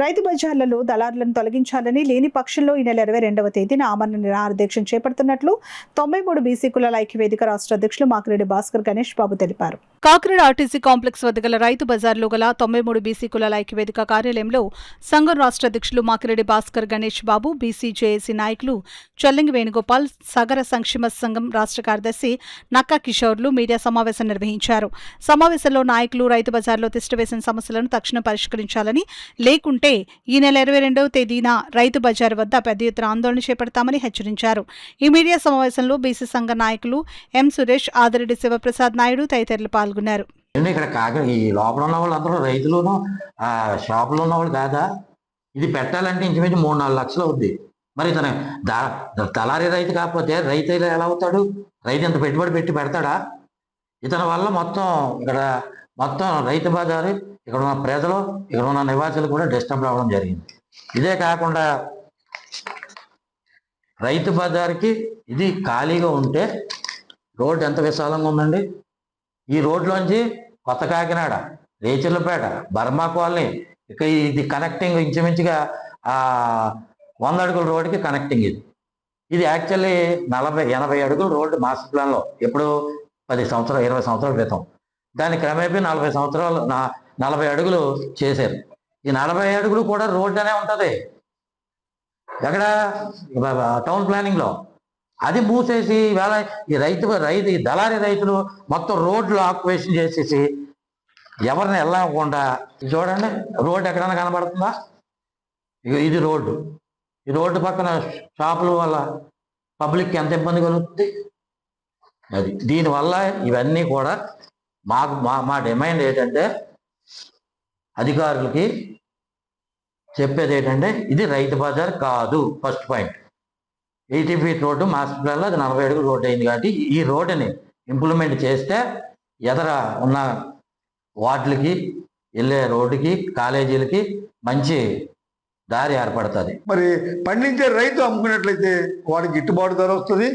రైతు బజార్లలో దళారులను తొలగించాలని, లేని పక్షంలో ఈ నెల 22వ తేదీన ఆమరణ నిరాహారదీక్ష చేపడుతున్నట్లు 93 బీసీ కులాల ఐక్యవేదిక రాష్ట్ర అధ్యక్షులు మాకిరెడ్డి భాస్కర్ గణేష్ బాబు తెలిపారు. కాకినాడ ఆర్టీసీ కాంప్లెక్స్ వద్ద గల రైతు బజార్లో గల 93 బీసీ కులాల ఐక్యవేదిక కార్యాలయంలో సంఘం రాష్ట్ర అధ్యక్షులు మాకిరెడ్డి భాస్కర్ గణేష్ బాబు, బీసీ జేఏసీ నాయకులు చల్లంగి వేణుగోపాల్, సగర సంక్షేమ సంఘం రాష్ట్ర కార్యదర్శి నక్కా కిషోర్లు మీడియా సమావేశం నిర్వహించారు. సమావేశంలో నాయకులు రైతు బజార్లో తిష్టవేసిన సమస్యలను తక్షణం పరిష్కరించాలని, లేకుంటే ఈ నెల 22వ తేదీన రైతు బజార్ వద్ద పెద్ద ఎత్తున ఆందోళన చేపడతామని హెచ్చరించారు. ఈ మీడియా సమావేశంలో బీసీ సంఘ నాయకులు ఎం సురేష్, ఆదిరెడ్డి శివప్రసాద్ నాయుడు తదితరులు పాల్గొన్నారు. ఇక్కడ ఈ లోపల ఉన్న వాళ్ళందరూ రైతులను షాపులో ఉన్న వాళ్ళు కాదా? ఇది పెట్టాలంటే ఇంచుమించు 3-4 లక్షలు అవుద్ది. మరి తన దళారీ రైతు కాకపోతే రైతు ఎలా అవుతాడు? రైతు ఎంత పెట్టుబడి పెట్టి పెడతాడా? ఇతని వల్ల మొత్తం రైతు బజారు, ఇక్కడ ఉన్న ప్రజలు, ఇక్కడ ఉన్న నివాసులు కూడా డిస్టర్బ్ అవ్వడం జరిగింది. ఇదే కాకుండా రైతు బజార్కి ఇది ఖాళీగా ఉంటే రోడ్డు ఎంత విశాలంగా ఉందండి. ఈ రోడ్లోంచి కొత్త కాకినాడ, రేచర్లపేట, బర్మా కాలనీ, ఇక ఇది కనెక్టింగ్ ఇంచుమించుగా 100 అడుగుల రోడ్డుకి కనెక్టింగ్. ఇది యాక్చువల్లీ 40-80 అడుగుల రోడ్డు మాస్టర్ ప్లాన్లో ఎప్పుడు 20 సంవత్సరాల క్రితం. దాని క్రమేపీ 40 అడుగులు చేశారు. ఈ 40 అడుగులు కూడా రోడ్డు అనే ఉంటుంది ఎక్కడ టౌన్ ప్లానింగ్లో. అది మూసేసి ఇవాళ ఈ దళారీ రైతులు మొత్తం రోడ్లు ఆక్యుపేషన్ చేసేసి ఎవరిని వెళ్ళకుండా, చూడండి రోడ్డు ఎక్కడైనా కనబడుతుందా? ఇది రోడ్డు. ఈ రోడ్డు పక్కన షాపుల వల్ల పబ్లిక్కి ఎంత ఇబ్బంది కలుగుతుంది. అది దీనివల్ల ఇవన్నీ కూడా మా డిమాండ్ ఏంటంటే, అధికారులకి చెప్పేది ఏంటంటే, ఇది రైతు బజార్ కాదు. First point, 80 feet road master ప్లాన్లో అది 40 అడుగుల రోడ్డు అయింది. కాబట్టి ఈ రోడ్డుని ఇంప్లిమెంట్ చేస్తే ఎదర ఉన్న వార్డులకి వెళ్ళే రోడ్డుకి, కాలేజీలకి మంచి దారి ఏర్పడుతుంది. మరి పండించే రైతు అమ్ముకున్నట్లయితే వాడికి గిట్టుబాటు ధర వస్తుంది,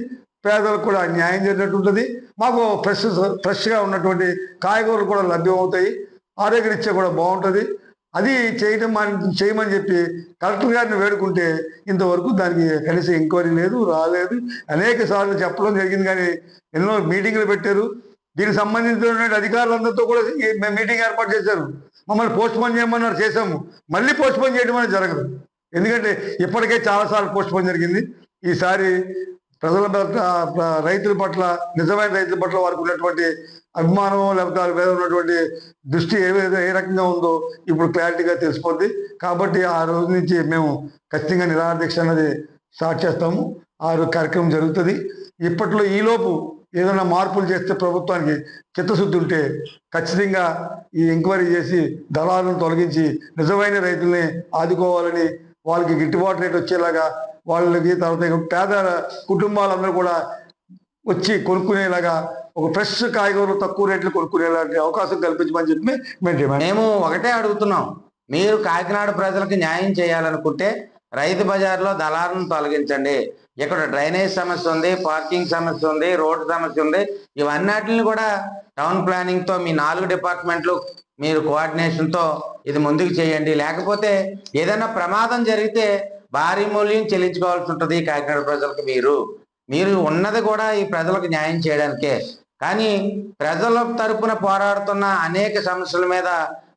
పేదలకు కూడా న్యాయం జరిగినట్టు ఉంటుంది. మాకు ఫ్రెష్గా ఉన్నటువంటి కాయగూరలు కూడా లభ్యం అవుతాయి, ఆరోగ్యరీత్యా కూడా బాగుంటుంది. అది చేయమని చెప్పి కలెక్టర్ గారిని వేడుకుంటే ఇంతవరకు దానికి కనీసం ఎంక్వైరీ లేదు, రాలేదు. అనేక సార్లు చెప్పడం జరిగింది, కానీ ఎన్నో మీటింగ్లు పెట్టారు. దీనికి సంబంధించిన అధికారులందరితో కూడా మీటింగ్ ఏర్పాటు చేశారు. మమ్మల్ని పోస్ట్పోన్ చేయమన్నారు, చేశాము. మళ్ళీ పోస్ట్పోన్ చేయడం అనేది జరగదు. ఎందుకంటే ఇప్పటికే చాలాసార్లు పోస్ట్పోన్ జరిగింది. ఈసారి ప్రజల రైతుల పట్ల, నిజమైన రైతుల పట్ల వారికి ఉన్నటువంటి అభిమానం, లేకపోతే వారి మీద ఉన్నటువంటి దృష్టి ఏ రకంగా ఉందో ఇప్పుడు క్లారిటీగా తెలిసిపోద్ది. కాబట్టి ఆ రోజు నుంచి మేము ఖచ్చితంగా నిరాహార దీక్ష అనేది స్టార్ట్ చేస్తాము. ఆ కార్యక్రమం జరుగుతుంది. ఇప్పట్లో ఈలోపు ఏదైనా మార్పులు చేస్తే ప్రభుత్వానికి చిత్తశుద్ధి ఉంటే ఖచ్చితంగా ఈ ఎంక్వైరీ చేసి దళాలను తొలగించి నిజమైన రైతుల్ని ఆదుకోవాలని, వాళ్ళకి గిట్టుబాటు రేటు వచ్చేలాగా, వాళ్ళకి తర్వాత పేద కుటుంబాలందరూ కూడా వచ్చి కొనుక్కునేలాగా ఒక ఫ్రెష్ కాయగూరలు తక్కువ రేట్లు కొనుక్కునేలాంటి అవకాశం కల్పించమని చెప్పి మేము ఒకటే అడుగుతున్నాం. మీరు కాకినాడ ప్రజలకు న్యాయం చేయాలనుకుంటే రైతు బజార్లో దళాలను తొలగించండి. ఇక్కడ డ్రైనేజ్ సమస్య ఉంది, పార్కింగ్ సమస్య ఉంది, రోడ్డు సమస్య ఉంది. ఇవన్నిటిని కూడా టౌన్ ప్లానింగ్తో మీ 4 డిపార్ట్మెంట్లు మీరు కోఆర్డినేషన్తో ఇది ముందుకు చేయండి. లేకపోతే ఏదైనా ప్రమాదం జరిగితే భారీ మూల్యం చెల్లించుకోవాల్సి ఉంటుంది కాకినాడ ప్రజలకు. మీరు ఉన్నది కూడా ఈ ప్రజలకు న్యాయం చేయడానికే. కానీ ప్రజల తరపున పోరాడుతున్న అనేక సమస్యల మీద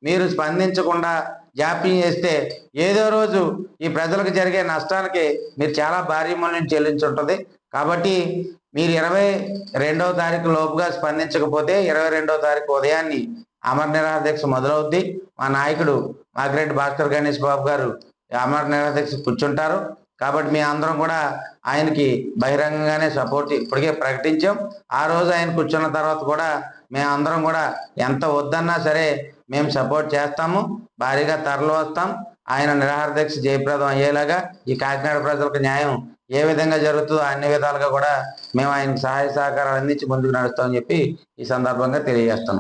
మీరు స్పందించకుండా జాప్యం చేస్తే ఏదో రోజు ఈ ప్రజలకు జరిగే నష్టానికి మీరు చాలా భారీ మూల్యం చెల్లించుంటుంది. కాబట్టి మీరు 22వ తారీఖు లోపుగా స్పందించకపోతే 22వ తారీఖు ఉదయాన్ని అమర నిరాహార దీక్ష మొదలవుద్ది. మా నాయకుడు మాకిరెడ్డి భాస్కర్ గణేష్ బాబు గారు అమర నిరాహార దీక్ష కూర్చుంటారు. కాబట్టి మీ అందరం కూడా ఆయనకి బహిరంగంగానే సపోర్ట్ ఇప్పటికే ప్రకటించాం. ఆ రోజు ఆయన కూర్చున్న తర్వాత కూడా మేము అందరం కూడా ఎంత వద్దన్నా సరే మేము సపోర్ట్ చేస్తాము, భారీగా తరలి వస్తాం. ఆయన నిరాహార దీక్ష జయప్రదం అయ్యేలాగా ఈ కాకినాడ ప్రజలకు న్యాయం ఏ విధంగా జరుగుతుందో అన్ని విధాలుగా కూడా మేము ఆయనకు సహాయ సహకారాలు అందించి ముందుకు నడుస్తామని చెప్పి ఈ సందర్భంగా తెలియజేస్తున్నాం.